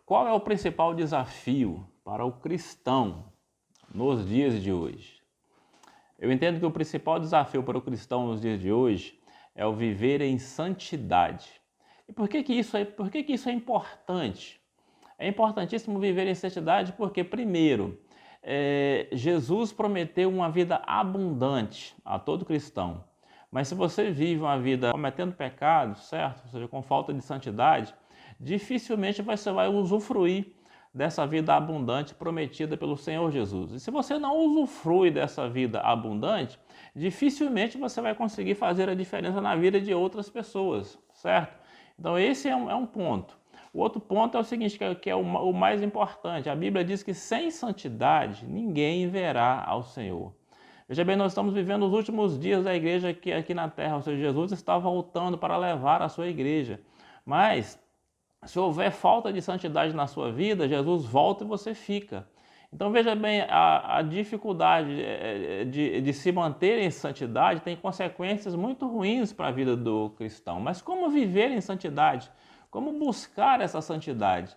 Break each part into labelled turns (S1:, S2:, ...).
S1: Qual é o principal desafio para o cristão nos dias de hoje? Eu entendo que o principal desafio para o cristão nos dias de hoje é o viver em santidade. E por que isso é importante? É importantíssimo viver em santidade porque, primeiro, Jesus prometeu uma vida abundante a todo cristão. Mas se você vive uma vida cometendo pecados, certo? Ou seja, com falta de santidade, dificilmente você vai usufruir dessa vida abundante prometida pelo Senhor Jesus. E se você não usufrui dessa vida abundante, dificilmente você vai conseguir fazer a diferença na vida de outras pessoas, certo? Então esse é um ponto. O outro ponto é o seguinte, que é o mais importante. A Bíblia diz que sem santidade ninguém verá ao Senhor. Veja bem, nós estamos vivendo os últimos dias da igreja aqui na terra, ou seja, Jesus está voltando para levar a sua igreja. Mas, se houver falta de santidade na sua vida, Jesus volta e você fica. Então veja bem, a dificuldade de se manter em santidade tem consequências muito ruins para a vida do cristão. Mas como viver em santidade? Como buscar essa santidade?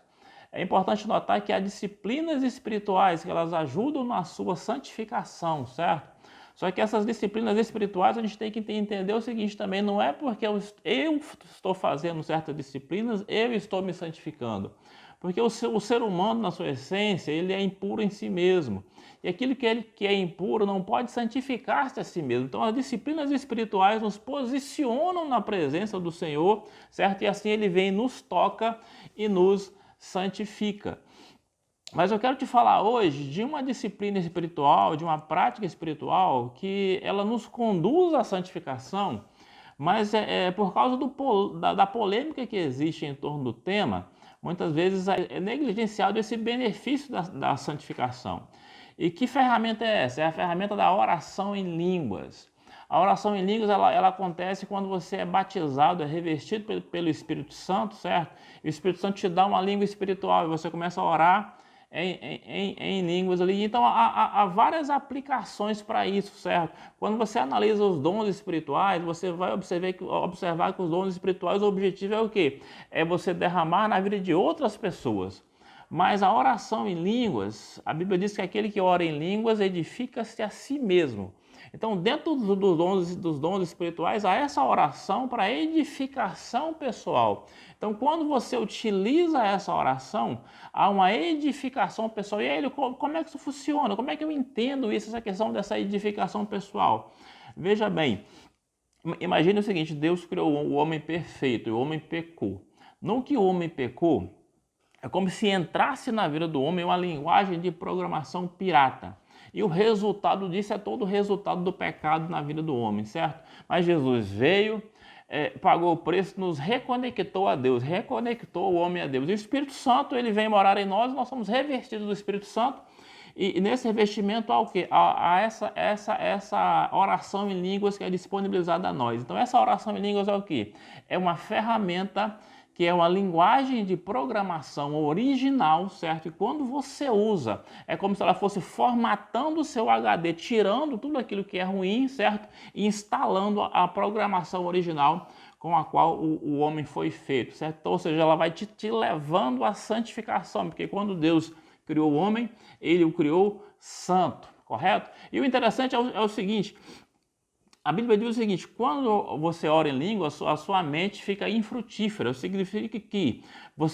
S1: É importante notar que há disciplinas espirituais que elas ajudam na sua santificação, certo? Só que essas disciplinas espirituais a gente tem que entender o seguinte também, não é porque eu estou fazendo certas disciplinas, eu estou me santificando. Porque o ser humano, na sua essência, ele é impuro em si mesmo. E aquilo que é impuro não pode santificar-se a si mesmo. Então as disciplinas espirituais nos posicionam na presença do Senhor, certo? E assim ele vem, nos toca e nos santifica. Mas eu quero te falar hoje de uma disciplina espiritual, de uma prática espiritual que ela nos conduz à santificação, mas por causa da polêmica que existe em torno do tema, muitas vezes é negligenciado esse benefício da santificação. E que ferramenta é essa? É a ferramenta da oração em línguas. A oração em línguas ela acontece quando você é batizado, é revestido pelo Espírito Santo, certo? E o Espírito Santo te dá uma língua espiritual e você começa a orar em línguas ali. Então há várias aplicações para isso, certo? Quando você analisa os dons espirituais, você vai observar que os dons espirituais, o objetivo é o quê? É você derramar na vida de outras pessoas. Mas a oração em línguas, a Bíblia diz que aquele que ora em línguas edifica-se a si mesmo. Então, dentro dos dons espirituais, há essa oração para edificação pessoal. Então, quando você utiliza essa oração, há uma edificação pessoal. E aí, como é que isso funciona? Como é que eu entendo isso, essa questão dessa edificação pessoal? Veja bem, imagine o seguinte, Deus criou o homem perfeito e o homem pecou. No que o homem pecou, é como se entrasse na vida do homem uma linguagem de programação pirata. E o resultado disso é todo o resultado do pecado na vida do homem, certo? Mas Jesus veio, pagou o preço, nos reconectou a Deus, reconectou o homem a Deus. E o Espírito Santo, ele vem morar em nós somos revestidos do Espírito Santo. E nesse revestimento há o quê? Há essa oração em línguas que é disponibilizada a nós. Então essa oração em línguas é o quê? É uma ferramenta que é uma linguagem de programação original, certo? E quando você usa, é como se ela fosse formatando o seu HD, tirando tudo aquilo que é ruim, certo? E instalando a programação original com a qual o homem foi feito, certo? Então, ou seja, ela vai te levando à santificação, porque quando Deus criou o homem, ele o criou santo, correto? E o interessante é o seguinte, a Bíblia diz o seguinte, quando você ora em língua, a sua mente fica infrutífera, significa que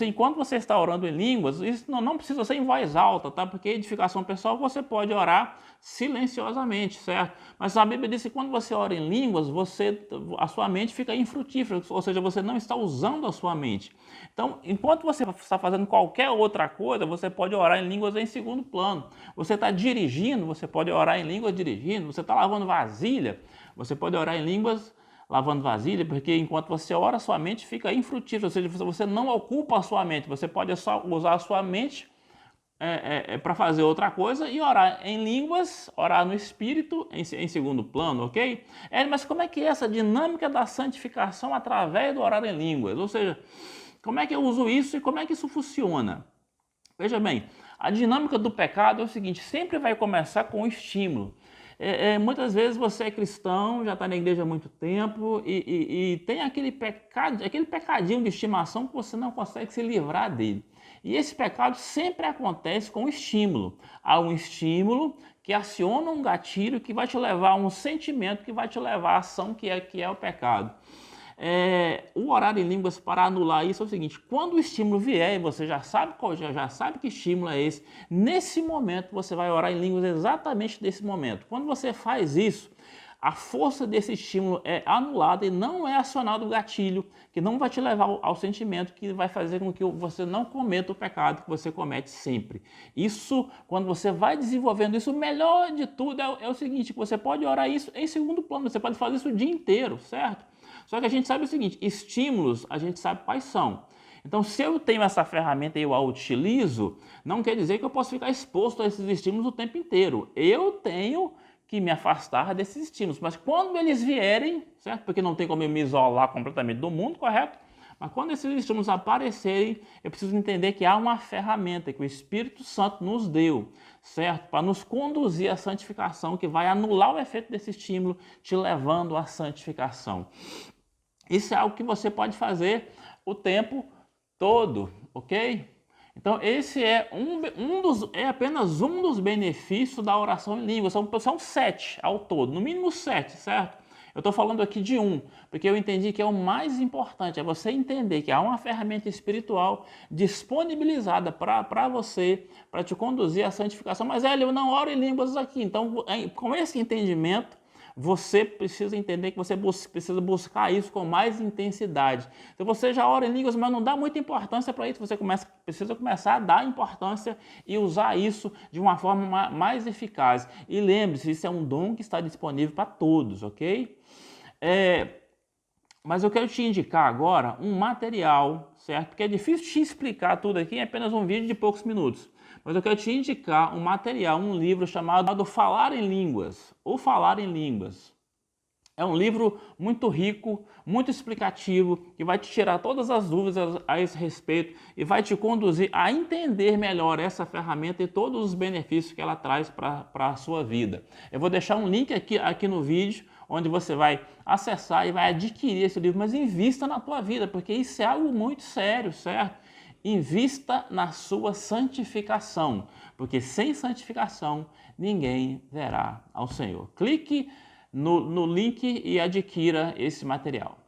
S1: enquanto você está orando em línguas, isso não precisa ser em voz alta, tá? Porque edificação pessoal você pode orar silenciosamente, certo? Mas a Bíblia diz que quando você ora em línguas, a sua mente fica infrutífera, ou seja, você não está usando a sua mente. Então, enquanto você está fazendo qualquer outra coisa, você pode orar em línguas em segundo plano. Você está dirigindo, você pode orar em línguas dirigindo, você está lavando vasilha, você pode orar em línguas lavando vasilha, porque enquanto você ora, sua mente fica infrutífera, ou seja, você não ocupa a sua mente, você pode só usar a sua mente para fazer outra coisa e orar em línguas, orar no Espírito em segundo plano, ok? Mas como é que é essa dinâmica da santificação através do orar em línguas? Ou seja, como é que eu uso isso e como é que isso funciona? Veja bem, a dinâmica do pecado é o seguinte, sempre vai começar com o estímulo. Muitas vezes você é cristão, já está na igreja há muito tempo e tem aquele pecadinho de estimação que você não consegue se livrar dele. E esse pecado sempre acontece com estímulo. Há um estímulo que aciona um gatilho que vai te levar a um sentimento que vai te levar à ação que é o pecado. O orar em línguas para anular isso é o seguinte: quando o estímulo vier e você já sabe que estímulo é esse, nesse momento você vai orar em línguas exatamente nesse momento. Quando você faz isso, a força desse estímulo é anulada e não é acionado o gatilho, que não vai te levar ao sentimento que vai fazer com que você não cometa o pecado que você comete sempre. Isso, quando você vai desenvolvendo isso, o melhor de tudo é o seguinte: que você pode orar isso em segundo plano, você pode fazer isso o dia inteiro, certo? Só que a gente sabe o seguinte: estímulos a gente sabe quais são. Então, se eu tenho essa ferramenta e eu a utilizo, não quer dizer que eu posso ficar exposto a esses estímulos o tempo inteiro. Eu tenho que me afastar desses estímulos. Mas quando eles vierem, certo? Porque não tem como eu me isolar completamente do mundo, correto? Mas quando esses estímulos aparecerem, eu preciso entender que há uma ferramenta que o Espírito Santo nos deu, certo? Para nos conduzir à santificação, que vai anular o efeito desse estímulo, te levando à santificação. Isso é algo que você pode fazer o tempo todo, ok? Então, esse é apenas um dos benefícios da oração em língua. São 7 ao todo, no mínimo 7, certo? Eu estou falando aqui de um, porque eu entendi que é o mais importante, é você entender que há uma ferramenta espiritual disponibilizada para você, para te conduzir à santificação. Mas, eu não oro em línguas aqui. Então, com esse entendimento, você precisa entender que você precisa buscar isso com mais intensidade. Então você já ora em línguas, mas não dá muita importância para isso. Você precisa começar a dar importância e usar isso de uma forma mais eficaz. E lembre-se, isso é um dom que está disponível para todos, ok? Mas eu quero te indicar agora um material, certo? Porque é difícil te explicar tudo aqui em apenas um vídeo de poucos minutos. Mas eu quero te indicar um material, um livro chamado Falar em Línguas, ou Falar em Línguas. É um livro muito rico, muito explicativo, que vai te tirar todas as dúvidas a esse respeito e vai te conduzir a entender melhor essa ferramenta e todos os benefícios que ela traz para a sua vida. Eu vou deixar um link aqui no vídeo, onde você vai acessar e vai adquirir esse livro, mas invista na tua vida, porque isso é algo muito sério, certo? Invista na sua santificação, porque sem santificação ninguém verá ao Senhor. Clique no link e adquira esse material.